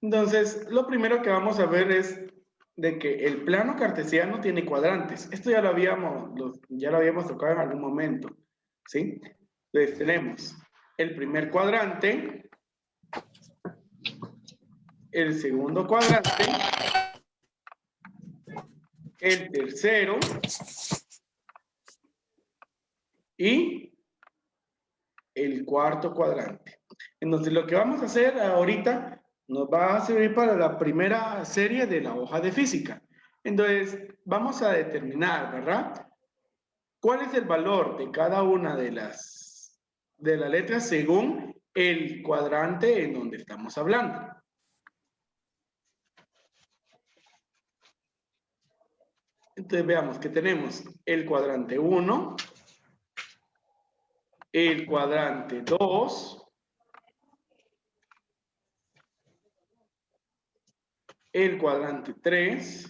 Entonces, lo primero que vamos a ver es de que el plano cartesiano tiene cuadrantes. Esto ya lo habíamos tocado en algún momento, ¿sí? Entonces tenemos el primer cuadrante, el segundo cuadrante, el tercero y el cuarto cuadrante. Entonces, lo que vamos a hacer ahorita nos va a servir para la primera serie de la hoja de física. Entonces, vamos a determinar, ¿verdad? ¿Cuál es el valor de cada una de las letras según el cuadrante en donde estamos hablando? Entonces, veamos que tenemos el cuadrante 1, el cuadrante 2, el cuadrante 3,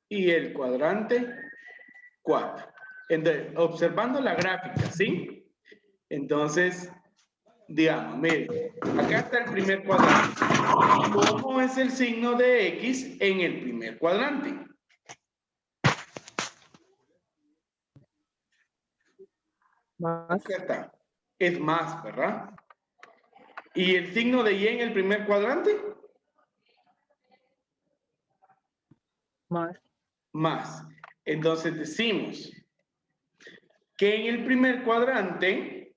y el cuadrante 4. Entonces, observando la gráfica, ¿sí? Entonces, digamos, miren, acá está el primer cuadrante. ¿Cómo es el signo de X en el primer cuadrante? Más. Acá está. Es más, ¿verdad? ¿Y el signo de Y en el primer cuadrante? Más. Más. Entonces decimos que en el primer cuadrante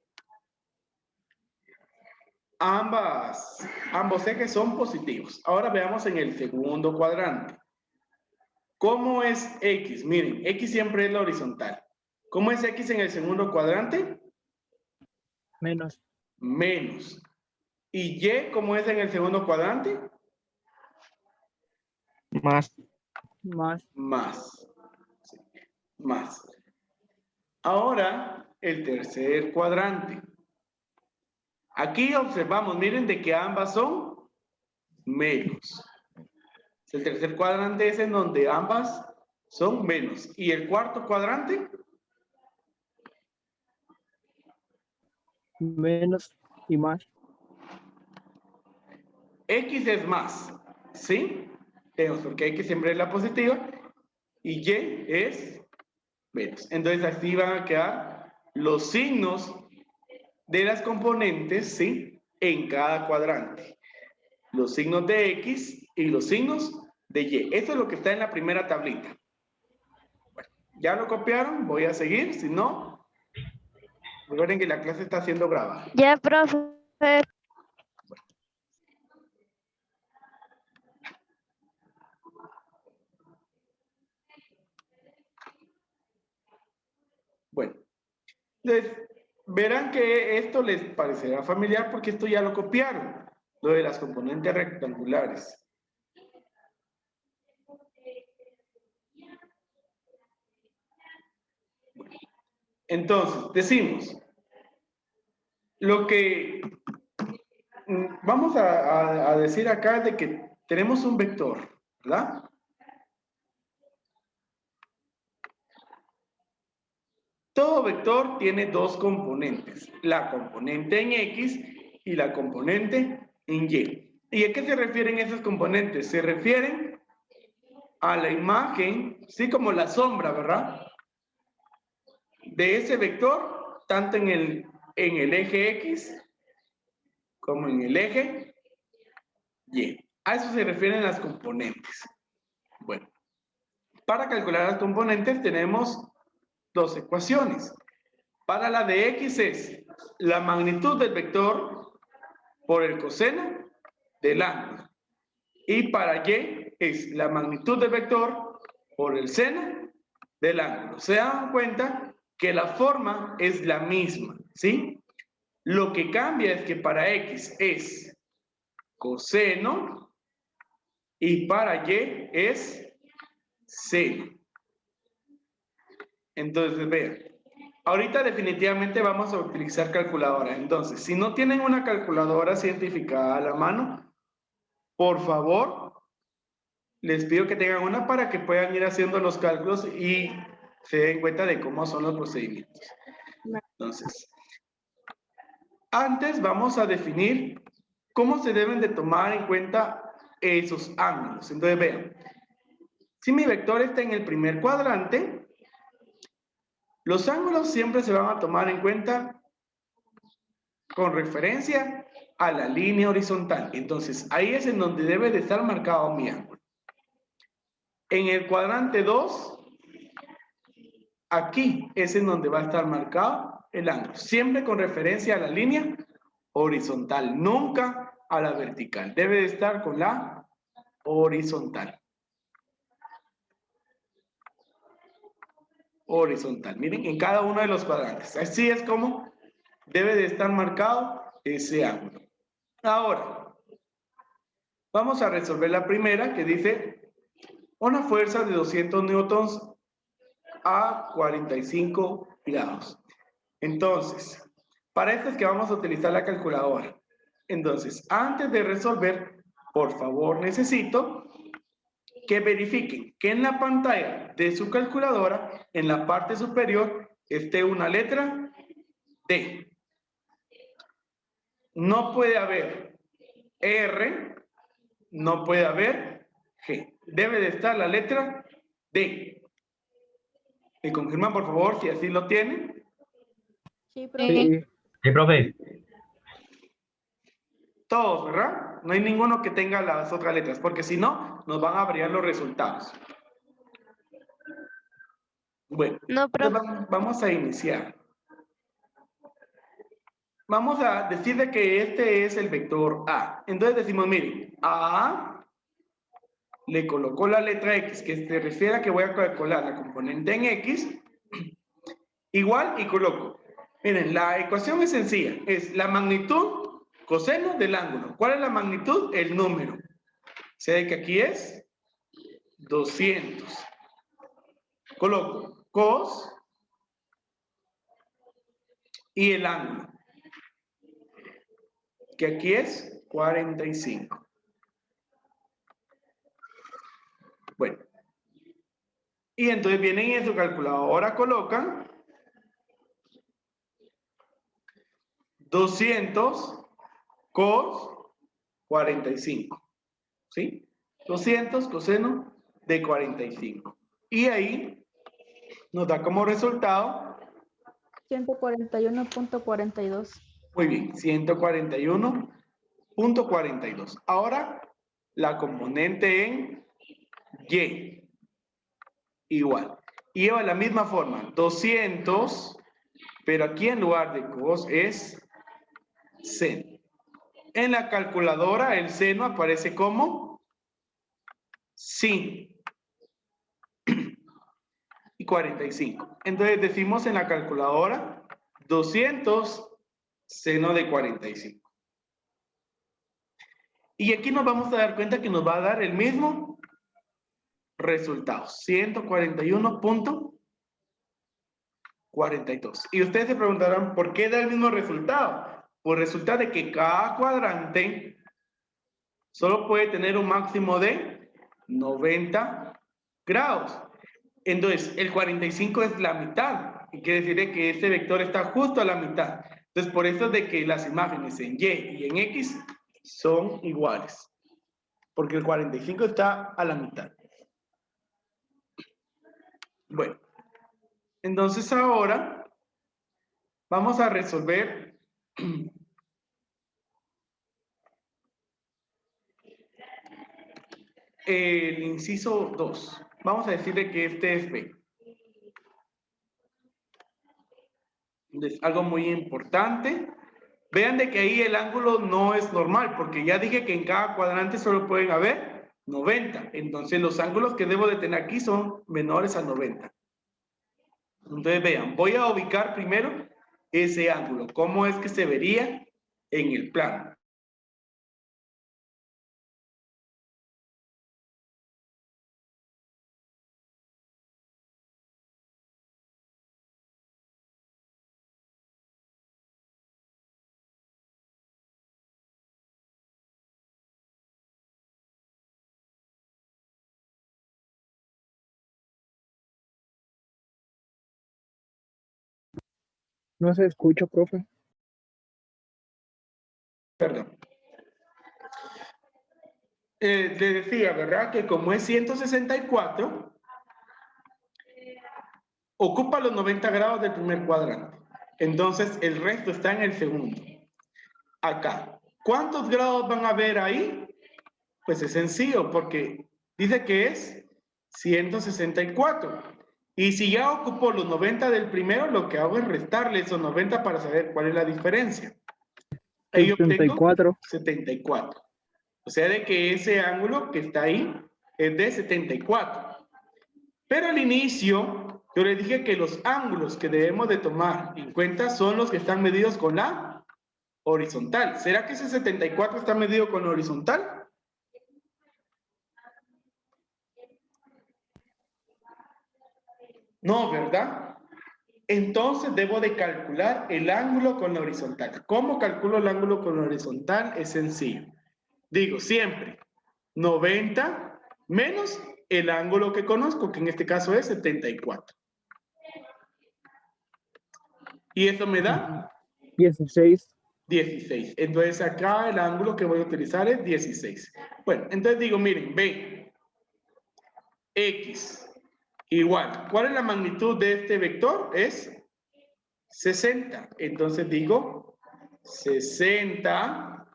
ambos ejes son positivos. Ahora veamos en el segundo cuadrante. ¿Cómo es X? Miren, X siempre es la horizontal. ¿Cómo es X en el segundo cuadrante? Menos. Menos. ¿Y Y cómo es en el segundo cuadrante? Más. Más. Más. Sí, más. Ahora, el tercer cuadrante. Aquí observamos, miren, de que ambas son menos. El tercer cuadrante es en donde ambas son menos. ¿Y el cuarto cuadrante? Menos y más. X es más, ¿sí? Tenemos porque X siempre es la positiva y Y es menos. Entonces así van a quedar los signos de las componentes, ¿sí? En cada cuadrante. Los signos de X y los signos de Y. Eso es lo que está en la primera tablita. Bueno, ¿ya lo copiaron? Voy a seguir, si no, recuerden que la clase está siendo grabada. Ya, profe. Bueno, entonces, verán que esto les parecerá familiar porque esto ya lo copiaron, lo de las componentes rectangulares. Entonces, decimos, lo que vamos a decir acá es de que tenemos un vector, ¿verdad? Todo vector tiene dos componentes, la componente en X y la componente en Y. ¿Y a qué se refieren esos componentes? Se refieren a la imagen, sí, como la sombra, ¿verdad? De ese vector, tanto en el eje X como en el eje Y. A eso se refieren las componentes. Bueno, para calcular las componentes tenemos dos ecuaciones. Para la de X es la magnitud del vector por el coseno del ángulo. Y para Y es la magnitud del vector por el seno del ángulo. Se dan cuenta que la forma es la misma, ¿sí? Lo que cambia es que para X es coseno y para Y es seno. Entonces, vean, ahorita definitivamente vamos a utilizar calculadora. Entonces, si no tienen una calculadora científica a la mano, por favor, les pido que tengan una para que puedan ir haciendo los cálculos y se den cuenta de cómo son los procedimientos. Entonces, Antes vamos a definir cómo se deben de tomar en cuenta esos ángulos. Entonces vean, si mi vector está en el primer cuadrante, los ángulos siempre se van a tomar en cuenta con referencia a la línea horizontal. Entonces, ahí es en donde debe de estar marcado mi ángulo. En el cuadrante 2, aquí es en donde va a estar marcado el ángulo. Siempre con referencia a la línea horizontal, nunca a la vertical. Debe de estar con la horizontal. Horizontal. Miren, en cada uno de los cuadrantes. Así es como debe de estar marcado ese ángulo. Ahora, vamos a resolver la primera que dice una fuerza de 200 newtons a 45 grados. Entonces, para esto es que vamos a utilizar la calculadora. Entonces, antes de resolver, por favor, necesito que verifiquen que en la pantalla de su calculadora, en la parte superior, esté una letra D. No puede haber R, no puede haber G. Debe de estar la letra D. ¿Me confirman, por favor, si así lo tienen? Sí, profe. Sí. Sí, profe. Todos, ¿verdad? No hay ninguno que tenga las otras letras, porque si no, nos van a variar los resultados. Bueno, No, profe. vamos a iniciar. Vamos a decirle que este es el vector A. Entonces decimos, miren, A le colocó la letra X, que se refiere a que voy a calcular la componente en X, igual y coloco. Miren, la ecuación es sencilla, es la magnitud coseno del ángulo. ¿Cuál es la magnitud? El número. Se ve que aquí es 200. Coloco cos y el ángulo, que aquí es 45. Bueno, y entonces vienen en su calculadora, colocan 200 cos 45, ¿sí? 200 coseno de 45. Y ahí nos da como resultado, 141.42. muy bien, 141.42. Ahora, la componente en Y, igual. Y lleva la misma forma, 200, pero aquí en lugar de cos es seno. En la calculadora el seno aparece como sin y 45. Entonces decimos en la calculadora 200 seno de 45. Y aquí nos vamos a dar cuenta que nos va a dar el mismo resultado, 141.42. Y ustedes se preguntarán, ¿por qué da el mismo resultado? Pues resulta de que cada cuadrante solo puede tener un máximo de 90 grados. Entonces, el 45 es la mitad. Y quiere decir que ese vector está justo a la mitad. Entonces, por eso es de que las imágenes en Y y en X son iguales. Porque el 45 está a la mitad. Bueno, entonces ahora vamos a resolver el inciso 2. Vamos a decirle que este es B. Es algo muy importante. Vean de que ahí el ángulo no es normal, porque ya dije que en cada cuadrante solo pueden haber 90. Entonces los ángulos que debo de tener aquí son menores a 90. Entonces vean, voy a ubicar primero ese ángulo. ¿Cómo es que se vería en el plano? No se escucha, profe. le decía, ¿verdad? Que como es 164, ocupa los 90 grados del primer cuadrante. Entonces, el resto está en el segundo. Acá. ¿Cuántos grados van a haber ahí? Pues es sencillo, porque dice que es 164. Y si ya ocupó los 90 del primero, lo que hago es restarle esos 90 para saber cuál es la diferencia. Ahí obtengo 74. 74. O sea, de que ese ángulo que está ahí es de 74. Pero al inicio, yo les dije que los ángulos que debemos de tomar en cuenta son los que están medidos con la horizontal. ¿Será que ese 74 está medido con la horizontal? No, ¿verdad? Entonces debo de calcular el ángulo con la horizontal. ¿Cómo calculo el ángulo con la horizontal? Es sencillo. Digo siempre 90 menos el ángulo que conozco, que en este caso es 74. Y eso me da 16. 16. Entonces acá el ángulo que voy a utilizar es 16. Bueno, entonces digo, miren, ve, X igual. ¿Cuál es la magnitud de este vector? Es 60. Entonces digo 60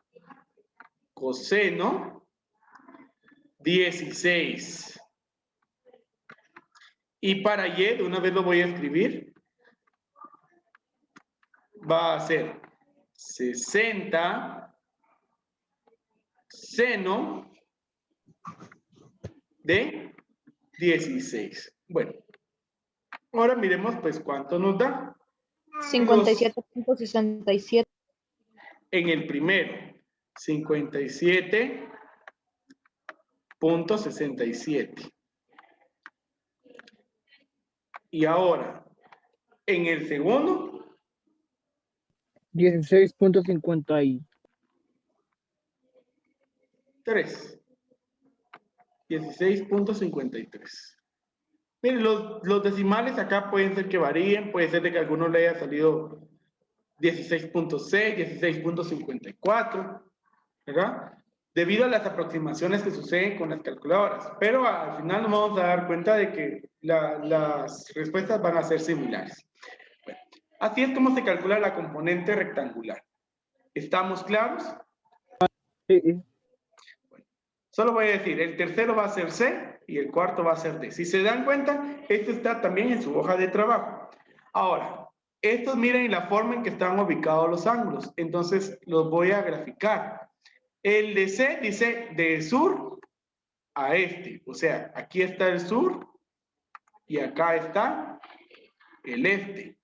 coseno 16. Y para Y, de una vez lo voy a escribir, va a ser 60 seno de 16. Bueno, ahora miremos pues cuánto nos da. 57.67. En el primero, 57.67. Y ahora, en el segundo, 16.53. 16.53. Miren, los decimales acá pueden ser que varíen, puede ser de que a algunos le haya salido 16.6, 16.54, ¿verdad? Debido a las aproximaciones que suceden con las calculadoras. Pero al final nos vamos a dar cuenta de que las respuestas van a ser similares. Bueno, así es como se calcula la componente rectangular. ¿Estamos claros? Sí. Solo voy a decir, el tercero va a ser C y el cuarto va a ser D. Si se dan cuenta, esto está también en su hoja de trabajo. Ahora, estos miren la forma en que están ubicados los ángulos. Entonces, los voy a graficar. El de C dice de sur a este. O sea, aquí está el sur y acá está el este.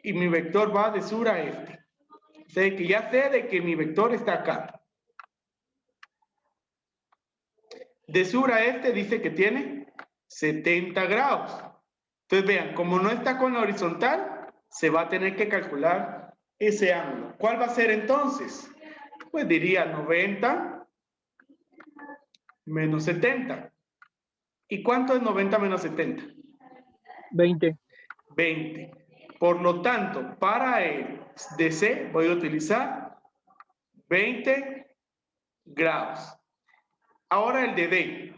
Y mi vector va de sur a este. O sea, que ya sé de que mi vector está acá. De sur a este dice que tiene 70 grados. Entonces vean, como no está con la horizontal, se va a tener que calcular ese ángulo. ¿Cuál va a ser entonces? Pues diría 90 menos 70. ¿Y cuánto es 90 menos 70? 20. 20. Por lo tanto, para el DC voy a utilizar 20 grados. Ahora el de D.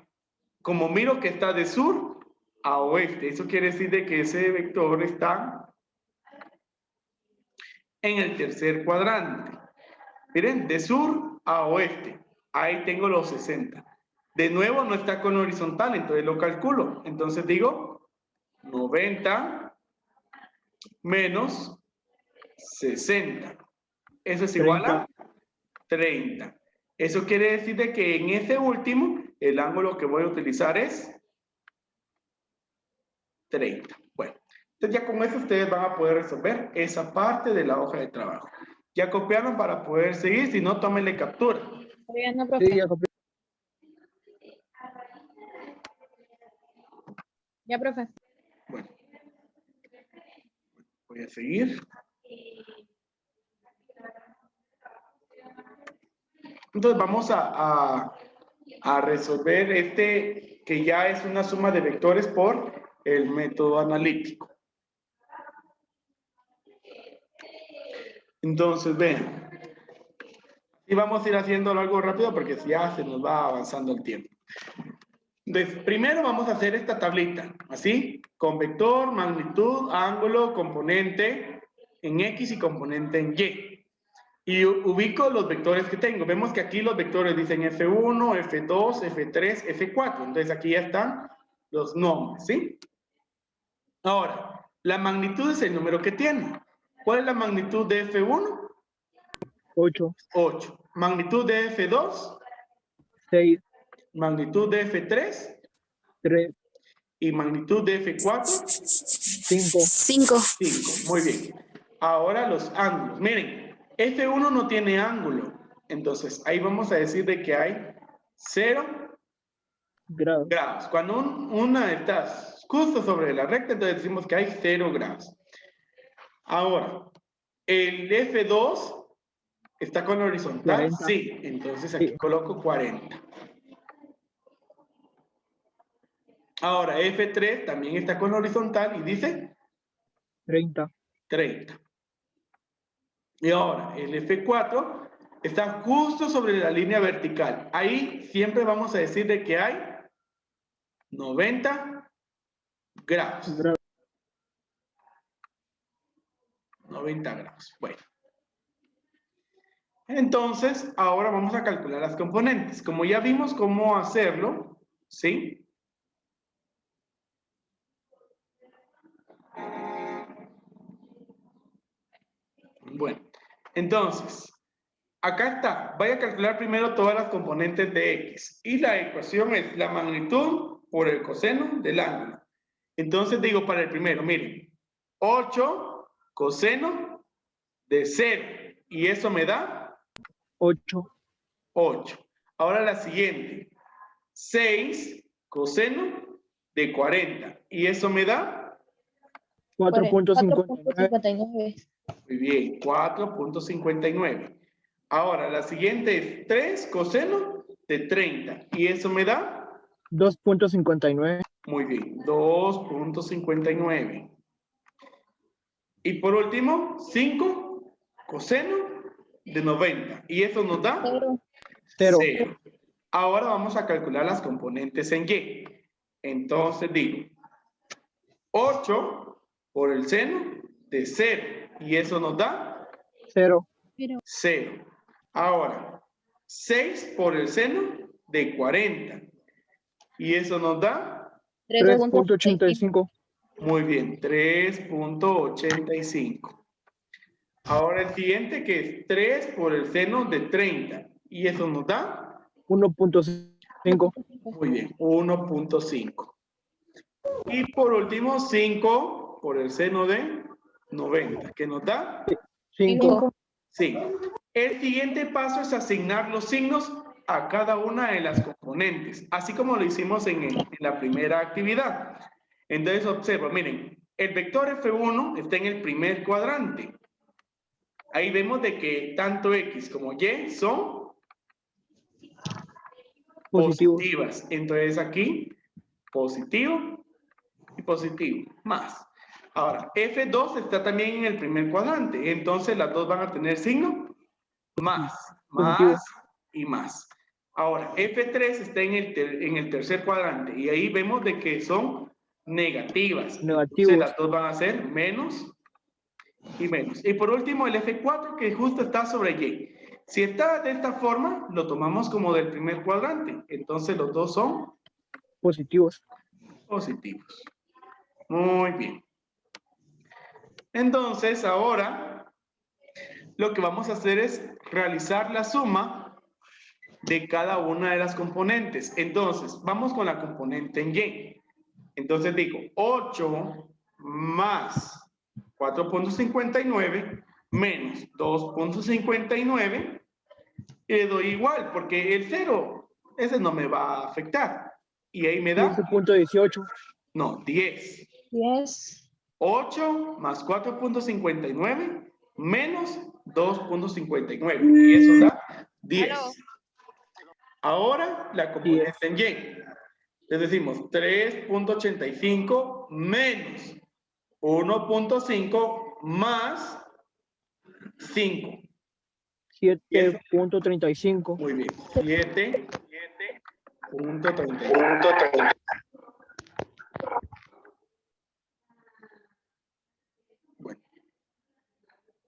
Como miro que está de sur a oeste, eso quiere decir de que ese vector está en el tercer cuadrante. Miren, de sur a oeste, ahí tengo los 60. De nuevo no está con horizontal, entonces lo calculo. Entonces digo 90 menos 60. Eso es igual a 30. Eso quiere decir de que en ese último, el ángulo que voy a utilizar es 30. Bueno, entonces ya con eso ustedes van a poder resolver esa parte de la hoja de trabajo. Ya copiaron para poder seguir, si no, tómenle captura. Todavía no, profe. Sí, ya copié. Ya, profe. Bueno, voy a seguir. Entonces vamos a resolver este que ya es una suma de vectores por el método analítico. Entonces, vean, Y vamos a ir haciéndolo algo rápido porque ya se nos va avanzando el tiempo. Entonces, primero vamos a hacer esta tablita, así, con vector, magnitud, ángulo, componente en X y componente en Y. Y ubico los vectores que tengo. Vemos que aquí los vectores dicen F1, F2, F3, F4. Entonces aquí ya están los nombres, ¿sí? Ahora, la magnitud es el número que tiene. ¿Cuál es la magnitud de F1? 8, 8. Magnitud de F2, 6, magnitud de F3 3, y magnitud de F4, 5, 5. 5. Muy bien. Ahora los ángulos. Miren, F1 no tiene ángulo. Entonces, ahí vamos a decir de que hay 0 grados. grados. Cuando una está justo sobre la recta, entonces decimos que hay 0 grados. Ahora, el F2 está con la horizontal. 40. Sí, entonces aquí Sí. coloco 40. Ahora, F3 también está con la horizontal y dice 30. 30. Y ahora, el F4 está justo sobre la línea vertical. Ahí siempre vamos a decir de que hay 90 grados. 90 grados. Bueno. Entonces, ahora vamos a calcular las componentes. Como ya vimos cómo hacerlo, ¿sí? Bueno, entonces, acá está. Voy a calcular primero todas las componentes de X. Y la ecuación es la magnitud por el coseno del ángulo. Entonces digo para el primero, miren, 8 coseno de 0. Y eso me da 8, 8. Ahora la siguiente, 6 coseno de 40. Y eso me da, 4.59. 4.59. muy bien, 4.59. Ahora la siguiente es 3 coseno de 30. Y eso me da, 2.59. muy bien, 2.59. Y por último, 5 coseno de 90. Y eso nos da 0. 0. Ahora vamos a calcular las componentes en Y. Entonces digo, 8 por el seno de 0. Y eso nos da 0. 0. Ahora, 6 por el seno de 40. Y eso nos da, 3.85. muy bien, 3.85. Ahora el siguiente que es 3 por el seno de 30. Y eso nos da, 1.5. muy bien, 1.5. Y por último, 5 por el seno de 90, que nos da 5. 5. El siguiente paso es asignar los signos a cada una de las componentes, así como lo hicimos en la primera actividad. Entonces observa, miren, el vector F1 está en el primer cuadrante. Ahí vemos de que tanto X como Y son Positivos. positivas. Entonces aquí, positivo y positivo, más. Ahora, F2 está también en el primer cuadrante. Entonces las dos van a tener signo más, Positivo. más y más. Ahora, F3 está en el tercer cuadrante. Y ahí vemos de que son negativas. Negativos. Entonces las dos van a ser menos y menos. Y por último, el F4 que justo está sobre Y. Si está de esta forma, lo tomamos como del primer cuadrante. Entonces los dos son Positivos. positivos. Muy bien. Entonces, ahora lo que vamos a hacer es realizar la suma de cada una de las componentes. Entonces, vamos con la componente en Y. Entonces digo, 8 más 4.59 menos 2.59 y le doy igual, porque el 0, ese no me va a afectar. Y ahí me da, 15.18. no, 10. 10. 8 más 4.59 menos 2.59. Y eso da 10. Aló. Ahora la componente en Y. Les decimos 3.85 menos 1.5 más 5. 7.35. Muy bien. 7.35. Bueno,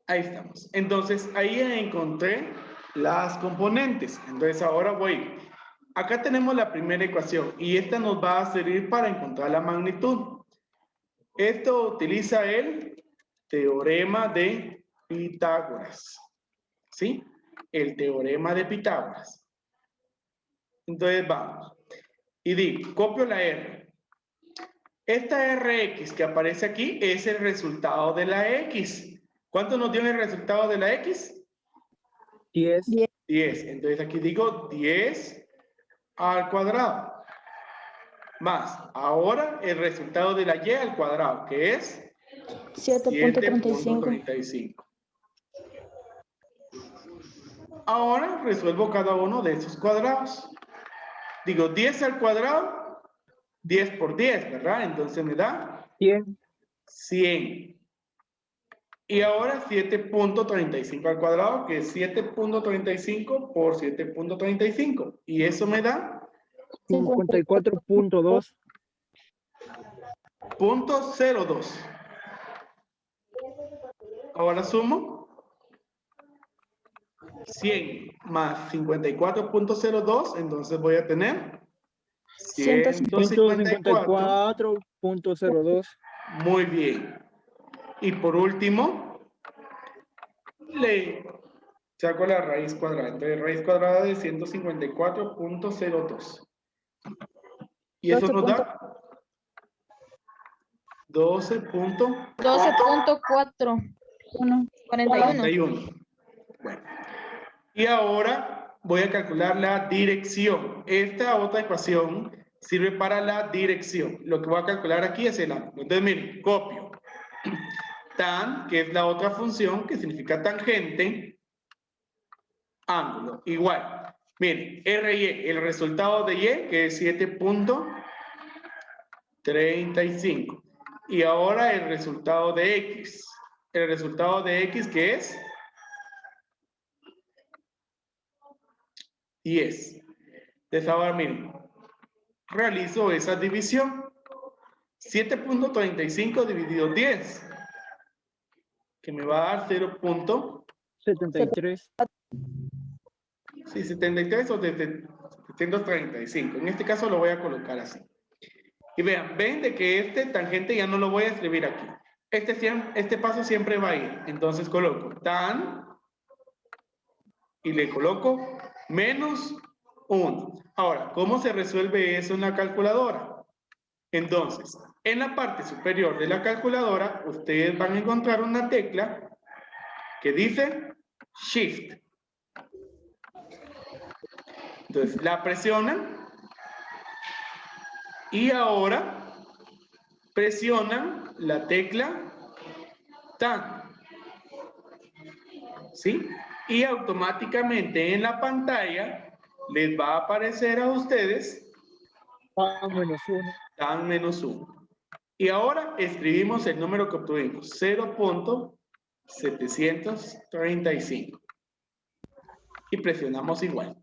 ahí estamos. Entonces, ahí encontré las componentes. Entonces, ahora voy. Acá tenemos la primera ecuación y esta nos va a servir para encontrar la magnitud. Esto utiliza el teorema de Pitágoras. ¿Sí? El teorema de Pitágoras. Entonces, vamos. Y digo, copio la R. Esta Rx que aparece aquí es el resultado de la X. ¿Cuánto nos dio el resultado de la X? 10. 10. Entonces aquí digo 10 al cuadrado. Más, ahora el resultado de la Y al cuadrado, que es 7.35. Ahora resuelvo cada uno de esos cuadrados. Digo 10 al cuadrado, 10 por 10, ¿verdad? Entonces me da 100. 100. Y ahora 7.35 al cuadrado, que es 7.35 por 7.35. Y eso me da 54.2. .02. Ahora sumo 100 más 54.02, entonces voy a tener 154. 154.02. Muy bien. Y por último, le saco la raíz cuadrada. Entonces, raíz cuadrada de 154.02. Y eso nos da 12.41. 12.41. Bueno. Y ahora voy a calcular la dirección. Esta otra ecuación sirve para la dirección. Lo que voy a calcular aquí es el ángulo. Entonces, miren, copio. Tan, que es la otra función, que significa tangente, ángulo. Igual. Miren, RY, el resultado de Y, que es 7.35. Y ahora el resultado de X. El resultado de X, que es 10. Entonces ahora miren, realizo esa división. 7.35 dividido 10, que me va a dar 73. 73 o de 735. En este caso lo voy a colocar así. Y vean, ven de que este tangente ya no lo voy a escribir aquí. Este paso siempre va a ir. Entonces coloco tan y le coloco menos 1. Ahora, ¿cómo se resuelve eso en la calculadora? Entonces, en la parte superior de la calculadora, ustedes van a encontrar una tecla que dice Shift. Entonces, la presionan y ahora presionan la tecla Tan. ¿Sí? Y automáticamente en la pantalla les va a aparecer a ustedes menos 1. Tan menos 1. Y ahora escribimos el número que obtuvimos, 0.735. Y presionamos igual.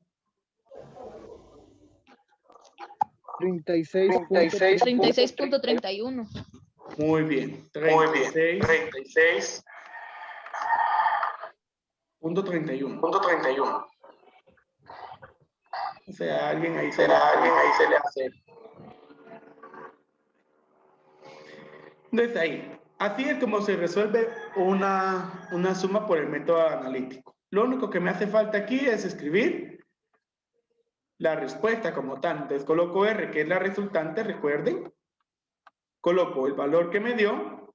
36.31. Muy bien. 36.31. O sea, alguien ahí se le hace. Desde ahí. Así es como se resuelve una suma por el método analítico. Lo único que me hace falta aquí es escribir la respuesta como tal. Entonces coloco R, que es la resultante, recuerden. Coloco el valor que me dio,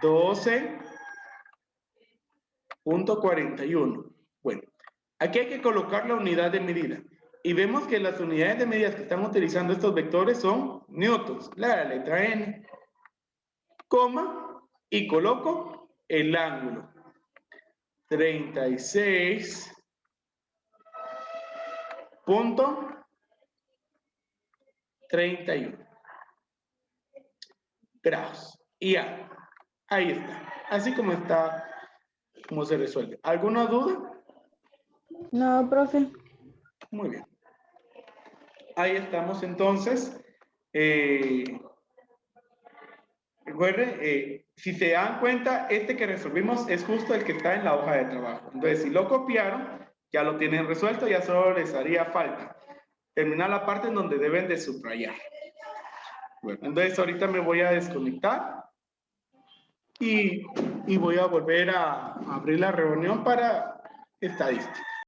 12.41. Bueno, aquí hay que colocar la unidad de medida. Y vemos que las unidades de medida que están utilizando estos vectores son newtons, la letra N, coma, y coloco el ángulo. 36.31 grados. Y ya, ahí está. Así como está, como se resuelve. ¿Alguna duda? No, profe. Muy bien. Ahí estamos entonces. Recuerden, si se dan cuenta, este que resolvimos es justo el que está en la hoja de trabajo. Entonces, si lo copiaron, ya lo tienen resuelto, ya solo les haría falta terminar la parte en donde deben de subrayar. Bueno, entonces ahorita me voy a desconectar y voy a volver a abrir la reunión para estadística.